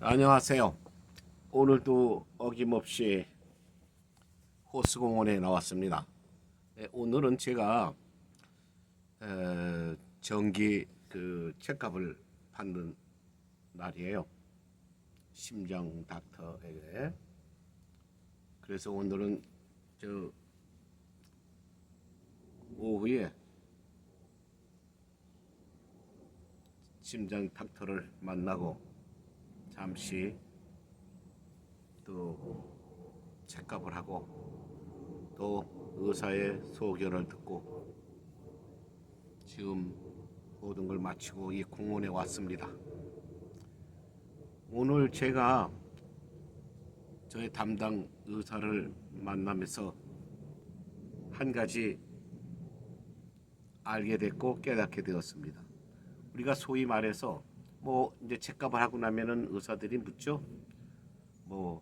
안녕하세요. 오늘도 어김없이 호수공원에 나왔습니다. 오늘은 제가 정기 그 체크업을 받는 날이에요. 심장 닥터에게. 그래서 오늘은 저 오후에 심장 닥터를 만나고 잠시 또 체크업을 하고 또 의사의 소견을 듣고 지금 모든 걸 마치고 이 공원에 왔습니다. 오늘 제가 저의 담당 의사를 만나면서 한 가지 알게 됐고 깨닫게 되었습니다. 우리가 소위 말해서 뭐 이제 체크업을 하고 나면은 의사들이 묻죠. 뭐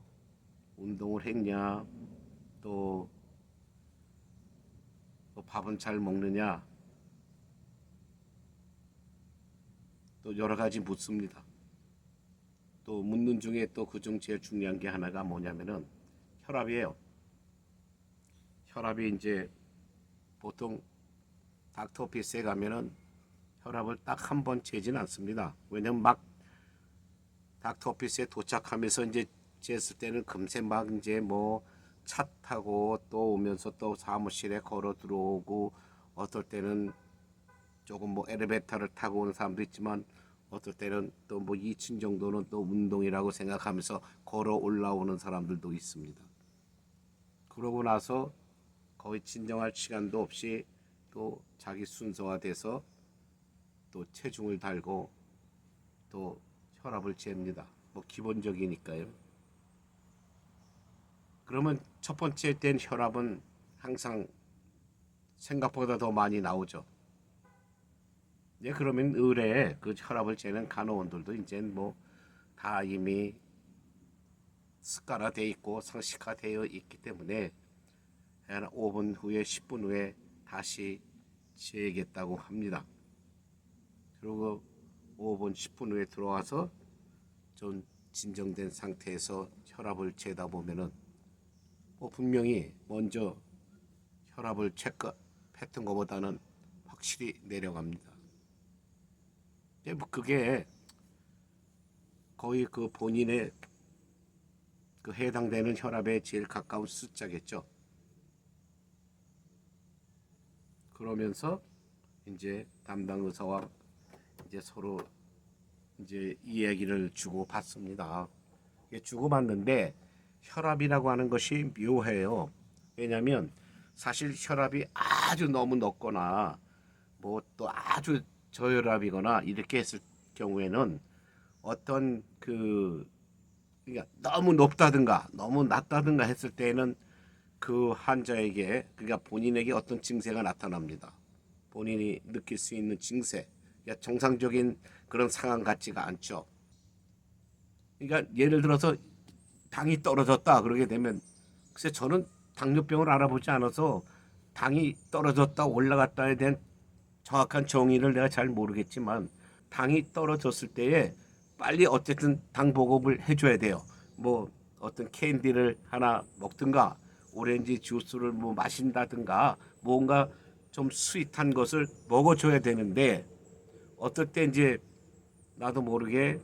운동을 했냐, 또 밥은 잘 먹느냐, 또 여러 가지 묻습니다. 또 묻는 중에 또 그중 제일 중요한 게 하나가 뭐냐면은 혈압이에요. 혈압이 이제 보통 닥터 오피스에 가면은 혈압을 딱 한 번 재진 않습니다. 왜냐면 막 닥터 오피스에 도착하면서 이제 쟀을 때는 금세 막 이제 뭐 차 타고 또 오면서 또 사무실에 걸어 들어오고 어떨 때는 조금 뭐 엘리베이터를 타고 오는 사람도 있지만 어떨 때는 또 뭐 2층 정도는 또 운동이라고 생각하면서 걸어 올라오는 사람들도 있습니다. 그러고 나서 거의 진정할 시간도 없이 또 자기 순서화돼서 또 체중을 달고 또 혈압을 잽니다. 뭐 기본적이니까요. 그러면 첫 번째 땐 혈압은 항상 생각보다 더 많이 나오죠. 예, 그러면 의뢰에 그 혈압을 재는 간호원들도 이제 뭐 다 이미 습관화되어 있고 상식화되어 있기 때문에 한 5분 후에 10분 후에 다시 재겠다고 합니다. 그리고 5분 10분 후에 들어와서 좀 진정된 상태에서 혈압을 재다 보면은 뭐 분명히 먼저 혈압을 체크했던 것보다는 확실히 내려갑니다. 뭐 그게 거의 그 본인의 그 해당되는 혈압에 제일 가까운 숫자겠죠. 그러면서 이제 담당 의사와 이제 서로 이제 이야기를 주고 받습니다. 주고 받는데 혈압이라고 하는 것이 묘해요. 왜냐하면 사실 혈압이 아주 너무 높거나 뭐 또 아주 저혈압이거나 이렇게 했을 경우에는 어떤 그러니까 너무 높다든가 너무 낮다든가 했을 때에는 그 환자에게 그러니까 본인에게 어떤 증세가 나타납니다. 본인이 느낄 수 있는 증세, 그러니까 정상적인 그런 상황 같지가 않죠. 그러니까 예를 들어서 당이 떨어졌다 그러게 되면 글쎄 저는 당뇨병을 알아보지 않아서 당이 떨어졌다 올라갔다에 대한 정확한 정의를 내가 잘 모르겠지만 당이 떨어졌을 때에 빨리 어쨌든 당 보급을 해줘야 돼요. 뭐 어떤 캔디를 하나 먹든가 오렌지 주스를 뭐 마신다든가 뭔가 좀 스윗한 것을 먹어줘야 되는데 어떨 때 이제 나도 모르게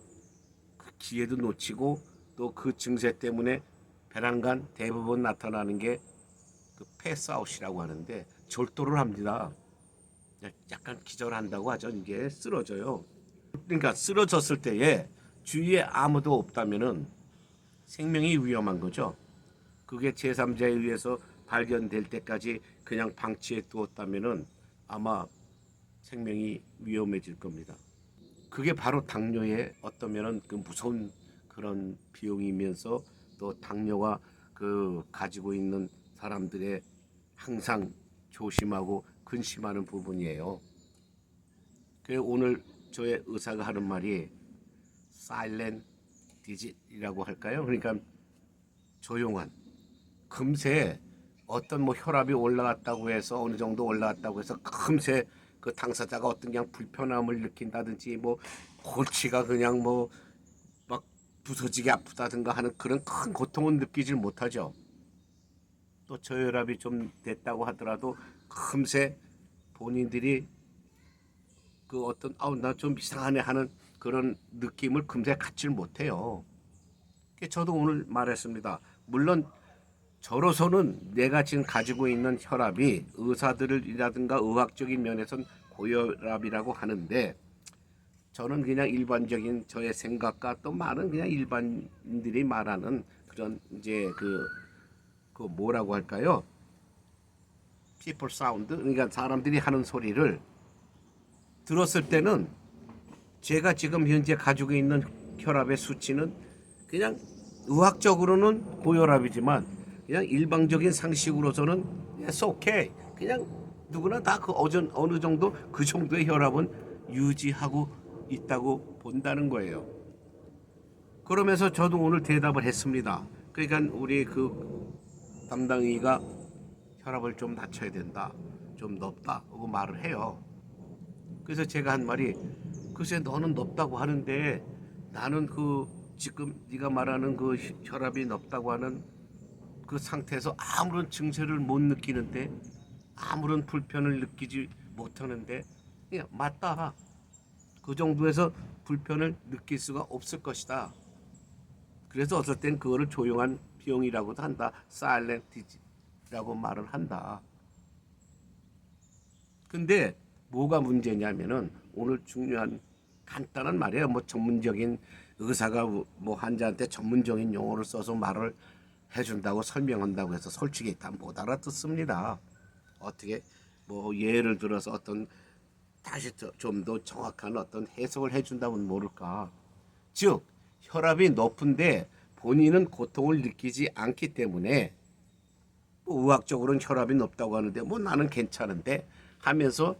그 기회도 놓치고 또 그 증세 때문에 배란간 대부분 나타나는 게 그 패스아웃이라고 하는데 절도를 합니다. 약간 기절한다고 하죠. 이게 쓰러져요. 그러니까 쓰러졌을 때에 주위에 아무도 없다면은 생명이 위험한 거죠. 그게 제3자에 의해서 발견될 때까지 그냥 방치해 두었다면은 아마 생명이 위험해질 겁니다. 그게 바로 당뇨의 어떠면은 그 무서운 그런 비용이면서 또 당뇨가 그 가지고 있는 사람들의 항상 조심하고 근심하는 부분이에요. 그 오늘 저의 의사가 하는 말이 silent digit이라고 할까요? 그러니까 조용한 금세 어떤 뭐 혈압이 올라갔다고 해서 어느 정도 올라갔다고 해서 금세 그 당사자가 어떤 그냥 불편함을 느낀다든지 뭐 골치가 그냥 뭐 막 부서지게 아프다든가 하는 그런 큰 고통은 느끼질 못하죠. 또 저혈압이 좀 됐다고 하더라도 금세 본인들이 그 어떤 나 좀 이상하네 하는 그런 느낌을 금세 갖질 못해요. 저도 오늘 말했습니다. 물론 저로서는 내가 지금 가지고 있는 혈압이 의사들이라든가 의학적인 면에선 고혈압이라고 하는데 저는 그냥 일반적인 저의 생각과 또 많은 그냥 일반인들이 말하는 그런 이제 그 뭐라고 할까요? people sound, 그러니까 사람들이 하는 소리를 들었을 때는 제가 지금 현재 가지고 있는 혈압의 수치는 그냥 의학적으로는 고혈압이지만 그냥 일방적인 상식으로서는 it's okay. 그냥 누구나 다 그 어느 정도 그 정도의 혈압은 유지하고 있다고 본다는 거예요. 그러면서 저도 오늘 대답을 했습니다. 그러니까 우리 그 담당의가 혈압을 좀 낮춰야 된다, 좀 높다 하고 말을 해요. 그래서 제가 한 말이 글쎄 너는 높다고 하는데 나는 그 지금 네가 말하는 그 혈압이 높다고 하는 그 상태에서 아무런 증세를 못 느끼는데 아무런 불편을 느끼지 못하는데 맞다. 그 정도에서 불편을 느낄 수가 없을 것이다. 그래서 어떨 땐 그거를 조용한 병이라고도 한다. 사일렌트 디지라고 말을 한다. 근데 뭐가 문제냐면은 오늘 중요한 간단한 말이에요. 뭐 전문적인 의사가 뭐 환자한테 전문적인 용어를 써서 말을 해준다고 설명한다고 해서 솔직히 다 못 알아듣습니다. 어떻게 뭐 예를 들어서 어떤 다시 좀 더 정확한 어떤 해석을 해준다면 모를까. 즉 혈압이 높은데 본인은 고통을 느끼지 않기 때문에 뭐 의학적으로는 혈압이 높다고 하는데 뭐 나는 괜찮은데 하면서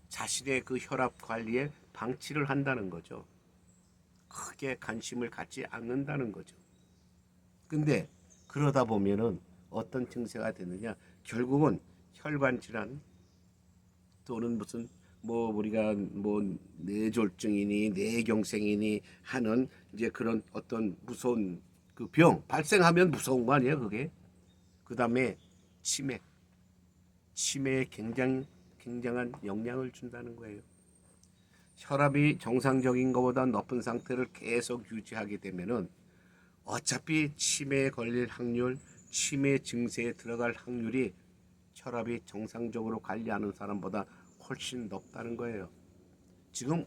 자신의 그 혈압 관리에 방치를 한다는 거죠. 크게 관심을 갖지 않는다는 거죠. 근데 그러다 보면은 어떤 증세가 되느냐? 결국은 혈관 질환 또는 무슨 뭐 우리가 뭐 뇌졸중이니 뇌경색이니 하는 이제 그런 어떤 무서운 그 병 발생하면 무서운 거 아니에요, 그게? 그다음에 치매에 굉장한 영향을 준다는 거예요. 혈압이 정상적인 것보다 높은 상태를 계속 유지하게 되면은 어차피 치매에 걸릴 확률, 치매 증세에 들어갈 확률이 혈압이 정상적으로 관리하는 사람보다 훨씬 높다는 거예요. 지금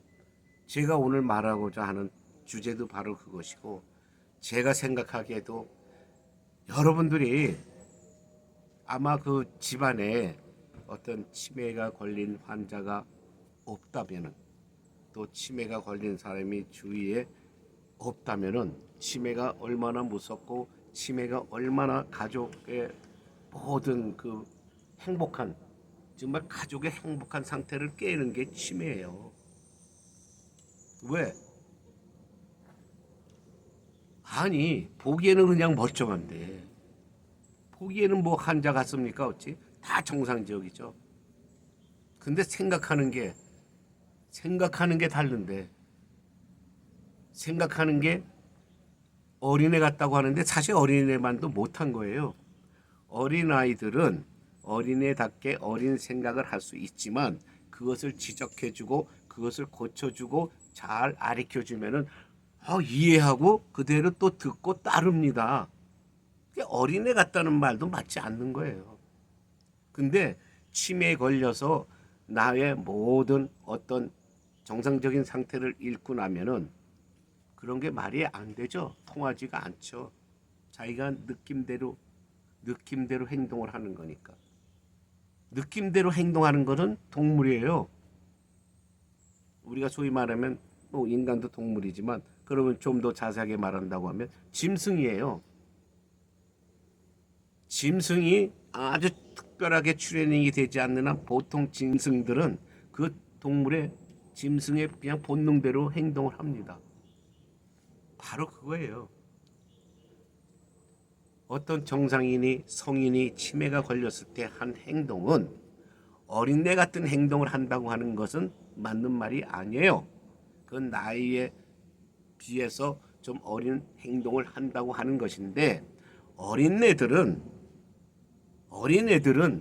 제가 오늘 말하고자 하는 주제도 바로 그것이고 제가 생각하기에도 여러분들이 아마 그 집안에 어떤 치매가 걸린 환자가 없다면은 또 치매가 걸린 사람이 주위에 없다면은 치매가 얼마나 무섭고 치매가 얼마나 가족의 모든 그 행복한 정말 가족의 행복한 상태를 깨는 게 치매예요. 왜? 아니 보기에는 그냥 멀쩡한데 보기에는 뭐 환자 같습니까? 어찌? 다 정상적이죠. 근데 생각하는 게 다른데 생각하는 게 어린애 같다고 하는데 사실 어린애만도 못한 거예요. 어린아이들은 어린애답게 어린 생각을 할 수 있지만 그것을 지적해주고 그것을 고쳐주고 잘 가르쳐주면은 이해하고 그대로 또 듣고 따릅니다. 어린애 같다는 말도 맞지 않는 거예요. 근데 치매에 걸려서 나의 모든 어떤 정상적인 상태를 잃고 나면은 그런 게 말이 안 되죠. 통하지가 않죠. 자기가 느낌대로 행동을 하는 거니까. 느낌대로 행동하는 것은 동물이에요. 우리가 소위 말하면 뭐 인간도 동물이지만 그러면 좀 더 자세하게 말한다고 하면 짐승이에요. 짐승이 아주 특별하게 트레이닝이 되지 않는 한 보통 짐승들은 그 동물의 짐승의 그냥 본능대로 행동을 합니다. 바로 그거예요. 어떤 정상인이 성인이 치매가 걸렸을 때 한 행동은 어린애 같은 행동을 한다고 하는 것은 맞는 말이 아니에요. 그건 나이에 비해서 좀 어린 행동을 한다고 하는 것인데, 어린애들은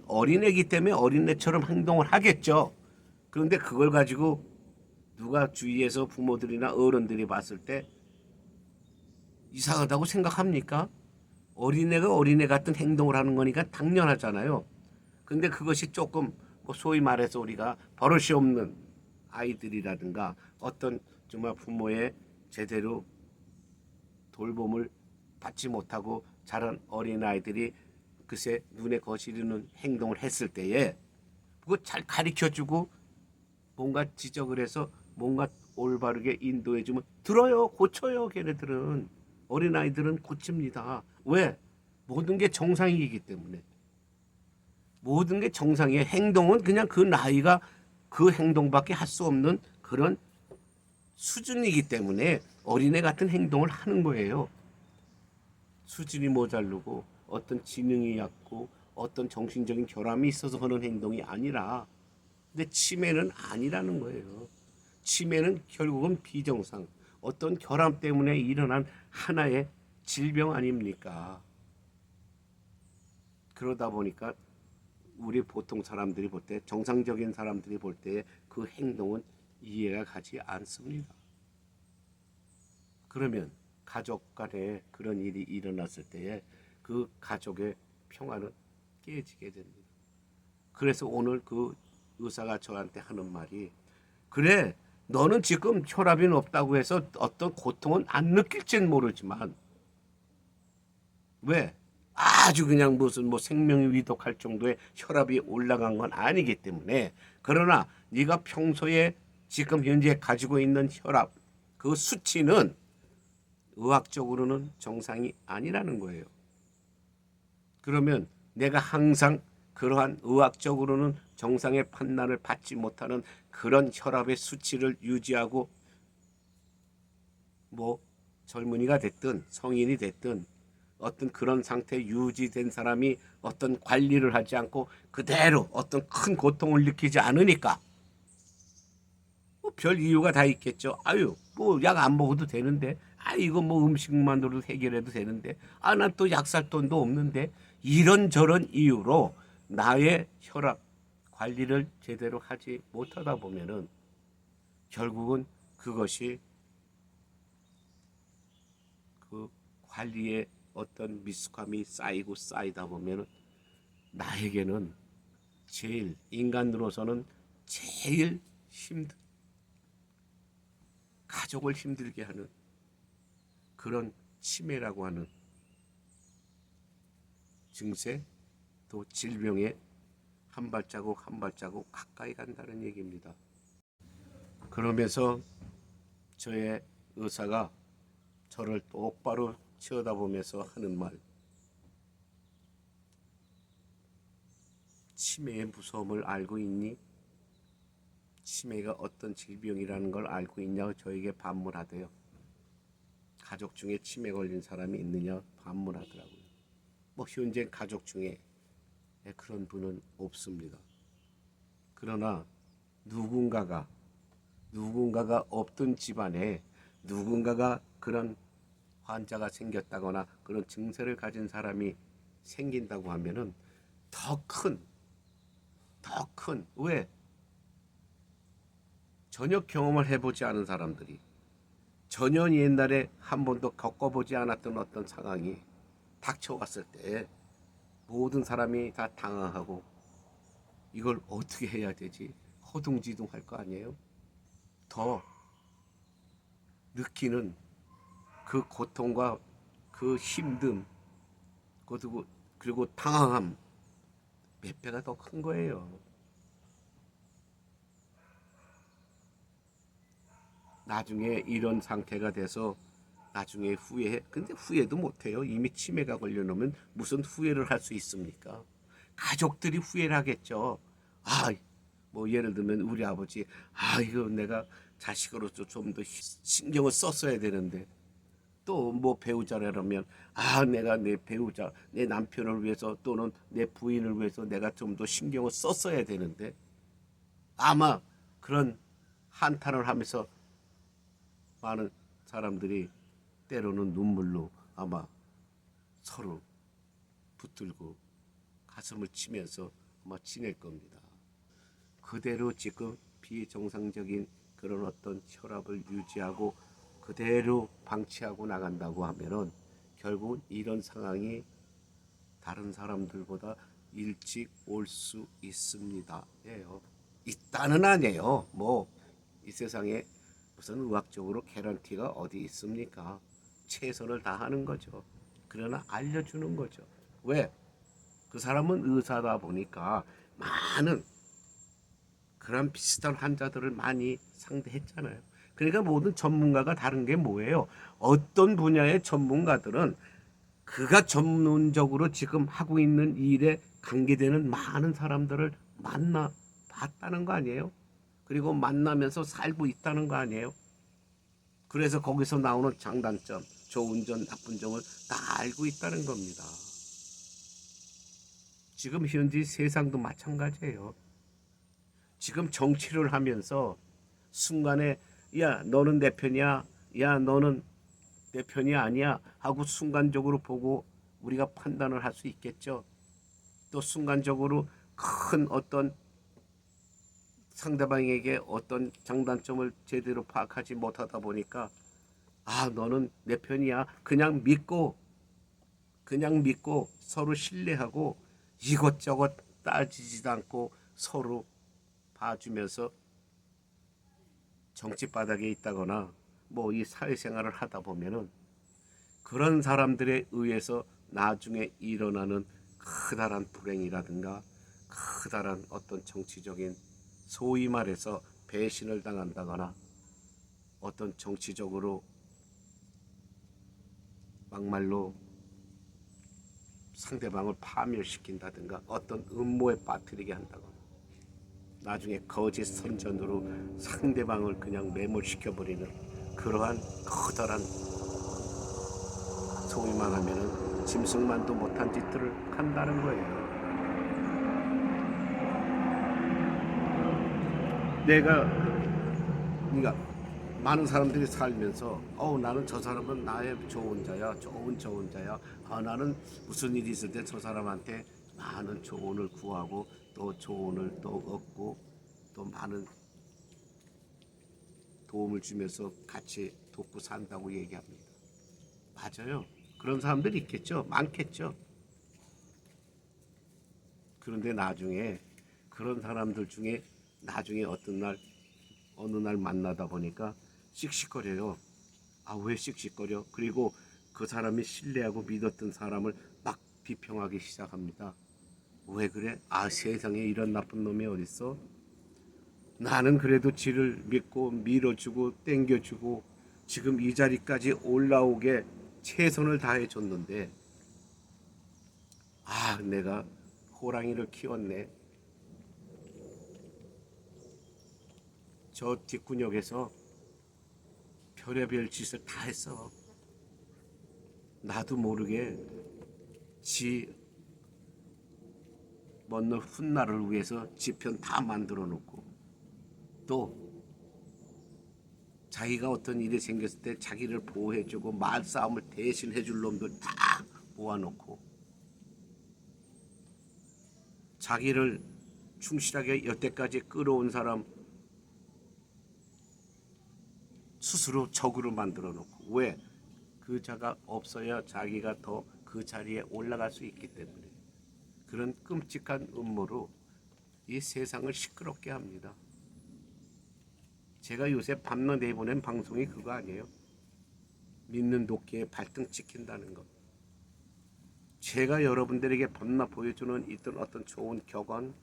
어린애기 때문에 어린애처럼 행동을 하겠죠. 그런데 그걸 가지고 누가 주위에서 부모들이나 어른들이 봤을 때 이상하다고 생각합니까? 어린애가 어린애 같은 행동을 하는 거니까 당연하잖아요. 근데 그것이 조금 뭐 소위 말해서 우리가 버릇이 없는 아이들이라든가 어떤 정말 부모의 제대로 돌봄을 받지 못하고 자란 어린아이들이 글쎄 눈에 거스르는 행동을 했을 때에 그거 잘 가르쳐주고 뭔가 지적을 해서 뭔가 올바르게 인도해주면 들어요. 고쳐요. 걔네들은. 어린아이들은 고칩니다. 왜? 모든 게 정상이기 때문에. 모든 게 정상이에요. 행동은 그냥 그 나이가 그 행동밖에 할 수 없는 그런 수준이기 때문에 어린애 같은 행동을 하는 거예요. 수준이 모자르고 어떤 지능이 얕고 어떤 정신적인 결함이 있어서 하는 행동이 아니라, 근데 치매는 아니라는 거예요. 치매는 결국은 비정상, 어떤 결함 때문에 일어난 하나의 질병 아닙니까? 그러다 보니까 우리 보통 사람들이 볼 때, 정상적인 사람들이 볼 때 그 행동은 이해가 가지 않습니다. 그러면 가족 간에 그런 일이 일어났을 때에 그 가족의 평화는 깨지게 됩니다. 그래서 오늘 그 의사가 저한테 하는 말이, 그래, 너는 지금 혈압이 높다고 해서 어떤 고통은 안 느낄진 모르지만, 왜? 아주 그냥 무슨 뭐 생명이 위독할 정도의 혈압이 올라간 건 아니기 때문에, 그러나 네가 평소에 지금 현재 가지고 있는 혈압 그 수치는 의학적으로는 정상이 아니라는 거예요. 그러면 내가 항상 그러한 의학적으로는 정상의 판단을 받지 못하는 그런 혈압의 수치를 유지하고, 뭐 젊은이가 됐든 성인이 됐든 어떤 그런 상태 유지된 사람이 어떤 관리를 하지 않고 그대로 어떤 큰 고통을 느끼지 않으니까 뭐 별 이유가 다 있겠죠. 아유, 뭐 약 안 먹어도 되는데, 아 이거 뭐 음식만으로도 해결해도 되는데, 아 난 또 약 살 돈도 없는데, 이런저런 이유로 나의 혈압 관리를 제대로 하지 못하다 보면은 결국은 그것이 그 관리에 어떤 미숙함이 쌓이고 쌓이다 보면은 나에게는 제일 인간으로서는 제일 힘든, 가족을 힘들게 하는 그런 치매라고 하는 증세, 또 질병에 한 발자국 한 발자국 가까이 간다는 얘기입니다. 그러면서 저의 의사가 저를 똑바로 쳐다보면서 하는 말, 치매의 무서움을 알고 있니? 치매가 어떤 질병이라는 걸 알고 있냐고 저에게 반문하대요. 가족 중에 치매 걸린 사람이 있느냐 반문하더라고요. 뭐 현재 가족 중에 그런 분은 없습니다. 그러나 누군가가 없던 집안에 누군가가 그런 환자가 생겼다거나 그런 증세를 가진 사람이 생긴다고 하면은 더 큰, 왜? 전혀 경험을 해보지 않은 사람들이, 전혀 옛날에 한 번도 겪어보지 않았던 어떤 상황이 닥쳐왔을 때 모든 사람이 다 당황하고 이걸 어떻게 해야 되지? 허둥지둥할 거 아니에요? 더 느끼는 그 고통과 그 힘듦, 그리고 당황함 몇 배가 더 큰 거예요. 나중에 이런 상태가 돼서 나중에 후회해. 근데 후회도 못해요. 이미 치매가 걸려놓으면 무슨 후회를 할 수 있습니까? 가족들이 후회를 하겠죠. 아, 뭐 예를 들면 우리 아버지, 아 이거 내가 자식으로서 좀 더 신경을 썼어야 되는데, 또 뭐 배우자라면 아 내가 내 배우자, 내 남편을 위해서 또는 내 부인을 위해서 내가 좀 더 신경을 썼어야 되는데, 아마 그런 한탄을 하면서 많은 사람들이 때로는 눈물로 아마 서로 붙들고 가슴을 치면서 아마 지낼 겁니다. 그대로 지금 비정상적인 그런 어떤 혈압을 유지하고 그대로 방치하고 나간다고 하면은 결국은 이런 상황이 다른 사람들보다 일찍 올 수 있습니다. 예요. 있다는 아니에요. 뭐 이 세상에 무슨 의학적으로 개런티가 어디 있습니까? 최선을 다하는 거죠. 그러나 알려주는 거죠. 왜? 그 사람은 의사다 보니까 많은 그런 비슷한 환자들을 많이 상대했잖아요. 그러니까 모든 전문가가 다른 게 뭐예요? 어떤 분야의 전문가들은 그가 전문적으로 지금 하고 있는 일에 관계되는 많은 사람들을 만나 봤다는 거 아니에요? 그리고 만나면서 살고 있다는 거 아니에요? 그래서 거기서 나오는 장단점, 좋은 점, 나쁜 점을 다 알고 있다는 겁니다. 지금 현재 세상도 마찬가지예요. 지금 정치를 하면서 순간에 야 너는 내 편이야, 야 너는 내 편이 아니야 하고 순간적으로 보고 우리가 판단을 할 수 있겠죠. 또 순간적으로 큰 어떤 상대방에게 어떤 장단점을 제대로 파악하지 못하다 보니까 아 너는 내 편이야 그냥 믿고 서로 신뢰하고 이것저것 따지지도 않고 서로 봐주면서 정치 바닥에 있다거나 뭐 이 사회생활을 하다 보면은 그런 사람들에 의해서 나중에 일어나는 커다란 불행이라든가 커다란 어떤 정치적인 소위 말해서 배신을 당한다거나 어떤 정치적으로 막말로 상대방을 파멸시킨다든가 어떤 음모에 빠뜨리게 한다거나 나중에 거짓 선전으로 상대방을 그냥 매몰시켜버리는 그러한 커다란 소위 말하면은 짐승만도 못한 짓들을 한다는 거예요. 그러니까 많은 사람들이 살면서 나는 저 사람은 나의 좋은 자야, 좋은 자야. 나는 무슨 일이 있을 때 저 사람한테 많은 조언을 구하고 또 조언을 또 얻고 또 많은 도움을 주면서 같이 돕고 산다고 얘기합니다. 맞아요. 그런 사람들이 있겠죠. 많겠죠. 그런데 나중에 그런 사람들 중에 나중에 어느 날 만나다 보니까 씩씩거려요. 아, 왜 씩씩거려? 그리고 그 사람이 신뢰하고 믿었던 사람을 막 비평하기 시작합니다. 왜 그래? 아, 세상에 이런 나쁜 놈이 어딨어? 나는 그래도 지를 믿고 밀어주고 땡겨주고 지금 이 자리까지 올라오게 최선을 다해 줬는데 아, 내가 호랑이를 키웠네. 저 뒷구녕에서 별의별 짓을 다 했어. 나도 모르게 지 먼 훗날을 위해서 지편 다 만들어 놓고 또 자기가 어떤 일이 생겼을 때 자기를 보호해주고 말싸움을 대신 해줄 놈들 다 모아놓고 자기를 충실하게 여태까지 끌어온 사람 스스로 적으로 만들어 놓고 왜? 그 자가 없어야 자기가 더 그 자리에 올라갈 수 있기 때문에 그런 끔찍한 음모로 이 세상을 시끄럽게 합니다. 제가 요새 밤낮 내보낸 방송이 그거 아니에요. 믿는 도끼에 발등 찍힌다는 것. 제가 여러분들에게 밤낮 보여주는 있던 어떤 좋은 격언,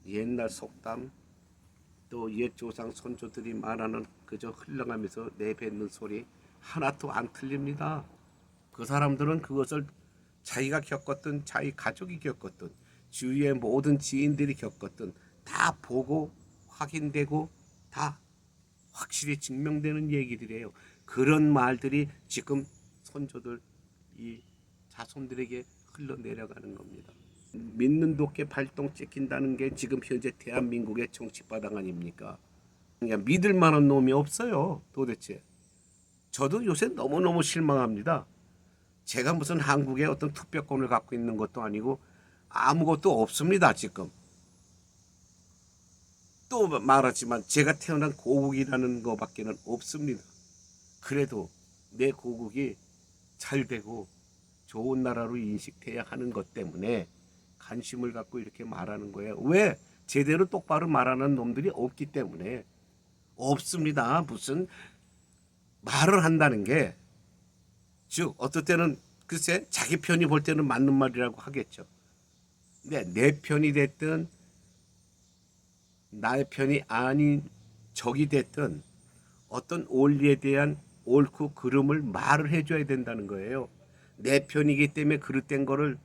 옛날 속담, 또 옛 조상 선조들이 말하는 그저 흘러가면서 내뱉는 소리 하나도 안 틀립니다. 그 사람들은 그것을 자기가 겪었든 자기 가족이 겪었든 주위의 모든 지인들이 겪었든 다 보고 확인되고 다 확실히 증명되는 얘기들이에요. 그런 말들이 지금 선조들 이 자손들에게 흘러내려가는 겁니다. 믿는 도끼 발동 찍힌다는 게 지금 현재 대한민국의 정치바닥 아닙니까? 그냥 믿을 만한 놈이 없어요. 도대체 저도 요새 너무너무 실망합니다. 제가 무슨 한국의 어떤 투표권을 갖고 있는 것도 아니고 아무것도 없습니다, 지금. 또 말하지만 제가 태어난 고국이라는 것밖에는 없습니다. 그래도 내 고국이 잘 되고 좋은 나라로 인식돼야 하는 것 때문에 관심을 갖고 이렇게 말하는 거예요. 왜? 제대로 똑바로 말하는 놈들이 없기 때문에. 없습니다. 무슨 말을 한다는 게, 즉 어떨 때는 글쎄 자기 편이 볼 때는 맞는 말이라고 하겠죠. 근데 내 편이 됐든 나의 편이 아닌 적이 됐든 어떤 원리에 대한 옳고 그름을 말을 해줘야 된다는 거예요. 내 편이기 때문에 그릇된 거를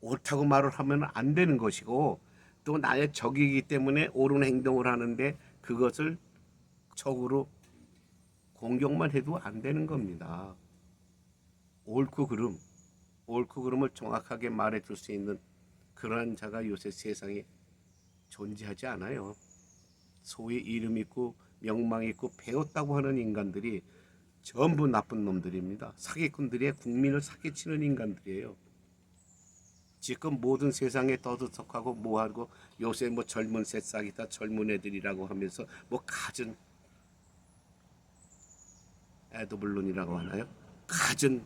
옳다고 말을 하면 안 되는 것이고, 또 나의 적이기 때문에 옳은 행동을 하는데 그것을 적으로 공격만 해도 안 되는 겁니다. 옳고 그름, 옳고 그름을 정확하게 말해줄 수 있는 그러한 자가 요새 세상에 존재하지 않아요. 소위 이름 있고 명망 있고 배웠다고 하는 인간들이 전부 나쁜 놈들입니다. 사기꾼들의 국민을 사기치는 인간들이에요. 지금 모든 세상에 떠들썩하고 뭐하고 요새 뭐 젊은 새싹이다 젊은 애들이라고 하면서 뭐 갖은 애도블론이라고 하나요? 갖은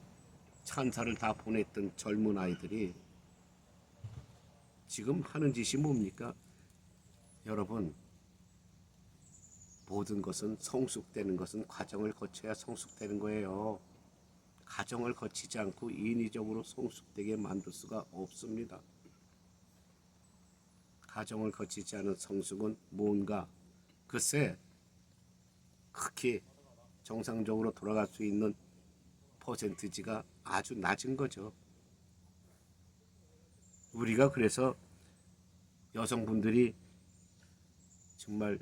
찬사를 다 보냈던 젊은 아이들이 지금 하는 짓이 뭡니까? 여러분, 모든 것은 성숙되는 것은 과정을 거쳐야 성숙되는 거예요. 과정을 거치지 않고 인위적으로 성숙되게 만들 수가 없습니다. 과정을 거치지 않은 성숙은 뭔가 글쎄 극히 정상적으로 돌아갈 수 있는 퍼센티지가 아주 낮은 거죠. 우리가 그래서 여성분들이 정말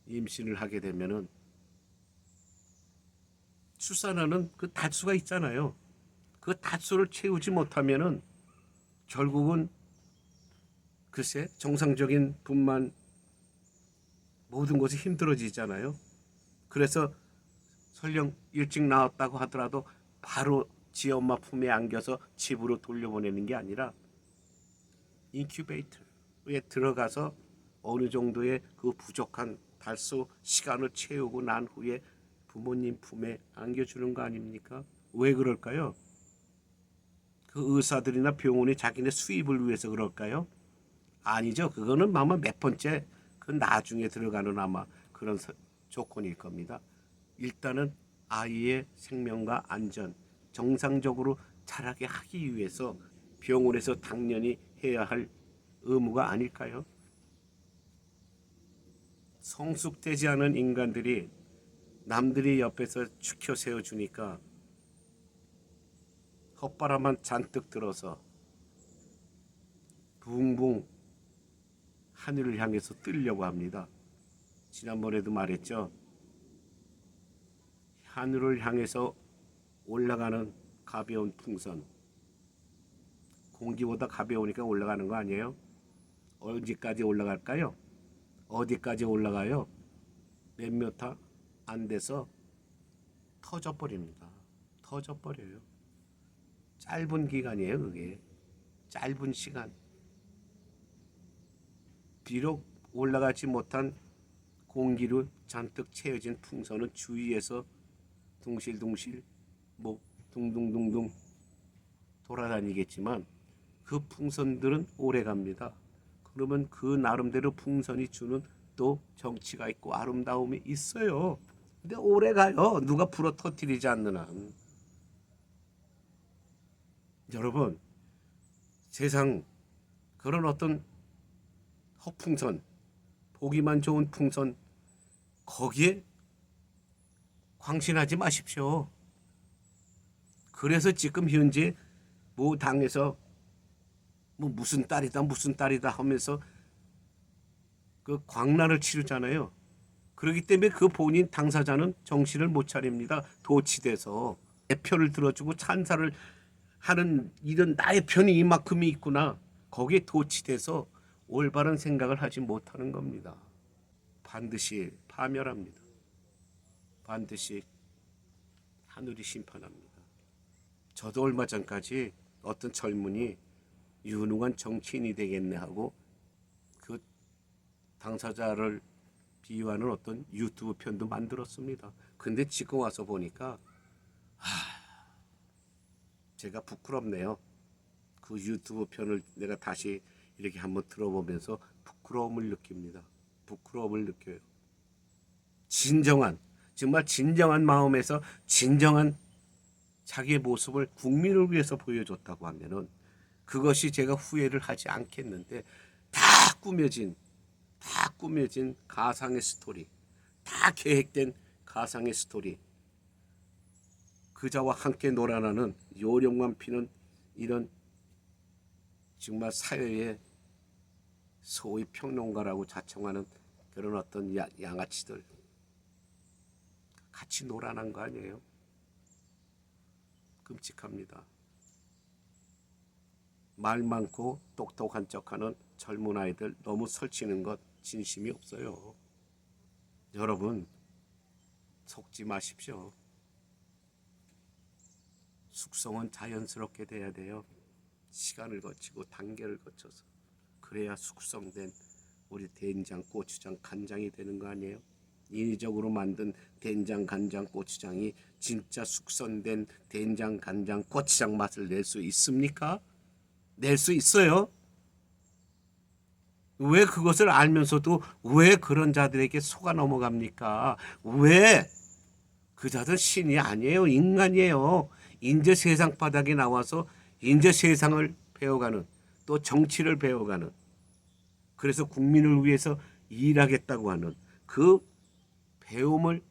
임신을 하게 되면은 출산하는 그 닷수가 있잖아요. 그 닷수를 채우지 못하면은 결국은 글쎄 정상적인 분만 모든 것이 힘들어지잖아요. 그래서 설령 일찍 나왔다고 하더라도 바로 지 엄마 품에 안겨서 집으로 돌려보내는 게 아니라 인큐베이터에 들어가서 어느 정도의 그 부족한 달수 시간을 채우고 난 후에 부모님 품에 안겨주는 거 아닙니까? 왜 그럴까요? 그 의사들이나 병원이 자기네 수입을 위해서 그럴까요? 아니죠. 그거는 아마 몇 번째 그 나중에 들어가는 아마 그런 조건일 겁니다. 일단은 아이의 생명과 안전 정상적으로 자라게 하기 위해서 병원에서 당연히 해야 할 의무가 아닐까요? 성숙되지 않은 인간들이 남들이 옆에서 추켜 세워주니까 헛바람만 잔뜩 들어서 붕붕 하늘을 향해서 뜨려고 합니다. 지난번에도 말했죠. 하늘을 향해서 올라가는 가벼운 풍선. 공기보다 가벼우니까 올라가는 거 아니에요? 언제까지 올라갈까요? 어디까지 올라가요? 몇몇 안 돼서 터져버립니다. 터져버려요. 짧은 기간이에요, 그게. 짧은 시간. 비록 올라가지 못한 공기로 잔뜩 채워진 풍선은 주위에서 둥실둥실 뭐 둥둥둥둥 돌아다니겠지만 그 풍선들은 오래 갑니다. 그러면 그 나름대로 풍선이 주는 또 정치가 있고 아름다움이 있어요. 근데 오래 가요. 누가 불어 터뜨리지 않는 한. 여러분, 세상 그런 어떤 허풍선, 보기만 좋은 풍선 거기에 광신하지 마십시오. 그래서 지금 현재 모 당에서 뭐 무슨 딸이다 하면서 그 광란을 치르잖아요. 그렇기 때문에 그 본인 당사자는 정신을 못 차립니다. 도치돼서 내 편을 들어주고 찬사를 하는 이런 나의 편이 이만큼이 있구나. 거기에 도치돼서 올바른 생각을 하지 못하는 겁니다. 반드시 파멸합니다. 반드시 하늘이 심판합니다. 저도 얼마 전까지 어떤 젊은이 유능한 정치인이 되겠네 하고 그 당사자를 비유하는 어떤 유튜브 편도 만들었습니다. 근데 지금 와서 보니까 제가 부끄럽네요. 그 유튜브 편을 내가 다시 이렇게 한번 들어보면서 부끄러움을 느낍니다. 부끄러움을 느껴요. 진정한, 정말 진정한 마음에서 진정한 자기의 모습을 국민을 위해서 보여줬다고 하면은 그것이 제가 후회를 하지 않겠는데 다 꾸며진 가상의 스토리, 다 계획된 가상의 스토리, 그자와 함께 놀아나는 요령만 피는 이런 정말 사회의 소위 평론가라고 자청하는 그런 어떤 양아치들 같이 놀아난 거 아니에요? 끔찍합니다. 말 많고 똑똑한 척하는 젊은 아이들 너무 설치는 것 진심이 없어요. 여러분 속지 마십시오. 숙성은 자연스럽게 돼야 돼요. 시간을 거치고 단계를 거쳐서 그래야 숙성된 우리 된장, 고추장, 간장이 되는 거 아니에요? 인위적으로 만든 된장, 간장, 고추장이 진짜 숙성된 된장, 간장, 고추장 맛을 낼 수 있습니까? 낼 수 있어요? 왜 그것을 알면서도 왜 그런 자들에게 속아 넘어갑니까? 왜? 그 자들 신이 아니에요. 인간이에요. 인제 세상 바닥에 나와서 인제 세상을 배워가는, 또 정치를 배워가는, 그래서 국민을 위해서 일하겠다고 하는 그 배움을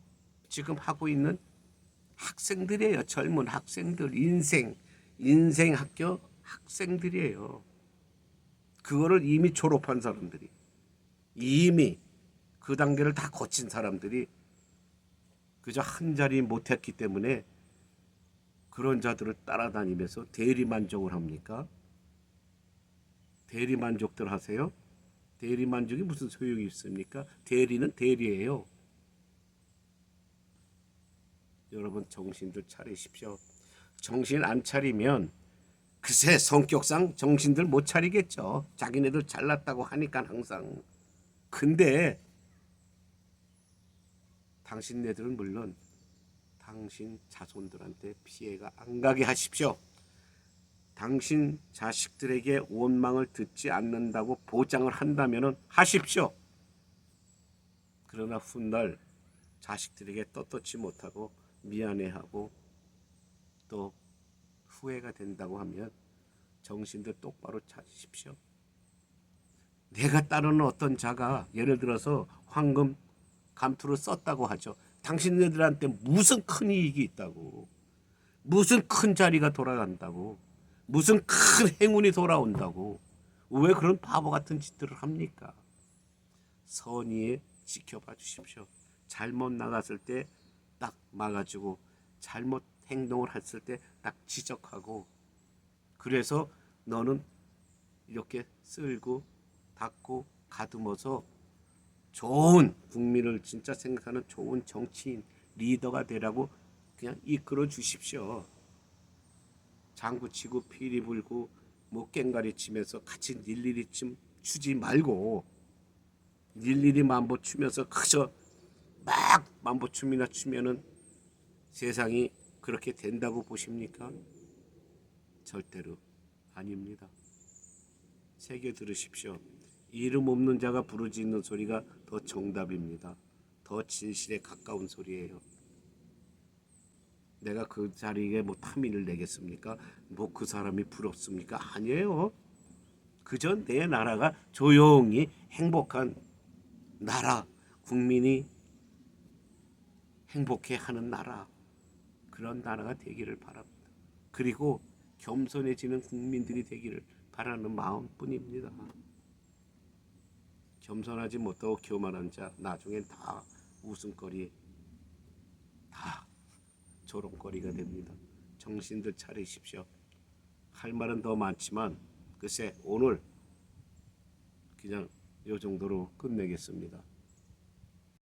지금 하고 있는 학생들이에요. 젊은 학생들, 인생 학교 학생들이에요. 그거를 이미 졸업한 사람들이, 이미 그 단계를 다 거친 사람들이 그저 한 자리 못했기 때문에 그런 자들을 따라다니면서 대리만족을 합니까? 대리만족들 하세요? 대리만족이 무슨 소용이 있습니까? 대리는 대리예요. 여러분 정신들 차리십시오. 정신 안 차리면 글쎄 성격상 정신들 못 차리겠죠. 자기네들 잘났다고 하니까 항상. 근데 당신네들은 물론 당신 자손들한테 피해가 안 가게 하십시오. 당신 자식들에게 원망을 듣지 않는다고 보장을 한다면 하십시오. 그러나 훗날 자식들에게 떳떳지 못하고 미안해하고 또 후회가 된다고 하면 정신들 똑바로 차리십시오. 내가 따르는 어떤 자가 예를 들어서 황금 감투를 썼다고 하죠. 당신네들한테 무슨 큰 이익이 있다고, 무슨 큰 자리가 돌아간다고, 무슨 큰 행운이 돌아온다고 왜 그런 바보 같은 짓들을 합니까? 선의에 지켜봐 주십시오. 잘못 나갔을 때 딱 막아주고 잘못 행동을 했을 때 딱 지적하고, 그래서 너는 이렇게 쓸고 닦고 가듬어서 좋은 국민을 진짜 생각하는 좋은 정치인 리더가 되라고 그냥 이끌어 주십시오. 장구치고 피리 불고 뭐 깽가리 치면서 같이 일일이 좀 추지 말고 일일이 만보 추면서 그저 막 만보 춤이나 추면은 세상이 그렇게 된다고 보십니까? 절대로 아닙니다. 새겨 들으십시오. 이름 없는 자가 부르짖는 소리가 더 정답입니다. 더 진실에 가까운 소리예요. 내가 그 자리에 뭐 탐의를 내겠습니까? 뭐 그 사람이 부럽습니까? 아니에요. 그저 내 나라가 조용히 행복한 나라, 국민이 행복해하는 나라, 그런 나라가 되기를 바랍니다. 그리고 겸손해지는 국민들이 되기를 바라는 마음뿐입니다. 겸손하지 못하고 교만한 자 나중엔 다 웃음거리, 다 조롱거리가 됩니다. 정신들 차리십시오. 할 말은 더 많지만 글쎄 오늘 그냥 요 정도로 끝내겠습니다.